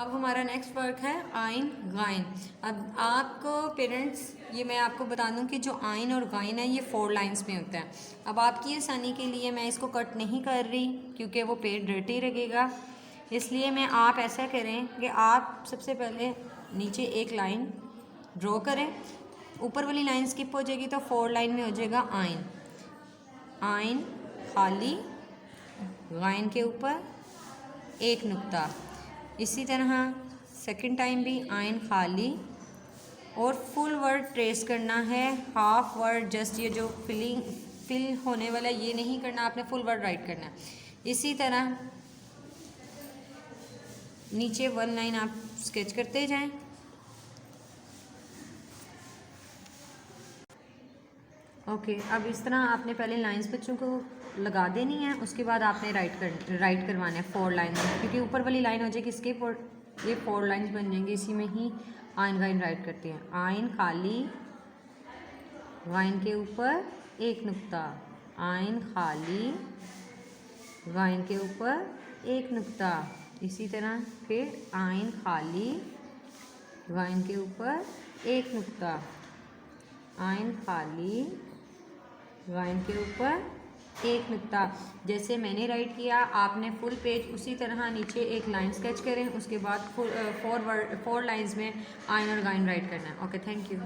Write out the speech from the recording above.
अब हमारा next work है आइन गाइन। अब आपको पेरेंट्स ये मैं आपको बता दूं कि जो आइन और गाइन है ये 4 लाइंस में होता है। अब आपकी आसानी के लिए मैं इसको कट नहीं कर रही क्योंकि वो पेज डर्टी लगेगा, इसलिए मैं आप ऐसा करें कि आप सबसे पहले नीचे एक लाइन ड्रॉ करें, ऊपर वाली लाइन स्किप हो जाएगी तो 4 लाइन में हो जाएगा आइन, आइन खाली, गाइन के ऊपर एक नुक्ता। इसी तरह सेकंड टाइम भी आइन खाली और फुल वर्ड ट्रेस करना है, हाफ वर्ड जस्ट ये जो फिल होने वाला ये नहीं करना, आपने फुल वर्ड राइट करना है। इसी तरह नीचे 1 लाइन आप स्केच करते जाएं। ओके, अब इस तरह आपने पहले लाइंस बच्चों को लगा देनी है, उसके बाद आपने राइट करवाना है 4 लाइन में, क्योंकि ऊपर वाली लाइन हो जाएगी इसके ये 4 लाइंस बन जाएंगी। इसी में ही आइन गाइन राइट करते हैं, आइन खाली, गाइन के ऊपर एक नुक्ता, आइन खाली, गाइन के ऊपर एक नुक्ता। इसी तरह फिर आइन खाली, गाइन के ऊपर एक नुक्ता, आइन खाली, गाइन के ऊपर एक नुक्ता। जैसे मैंने राइट किया आपने फुल पेज उसी तरह नीचे एक लाइन स्केच करें, उसके बाद 4 लाइंस में आइन और गाइन राइट करना है। Okay, thank you.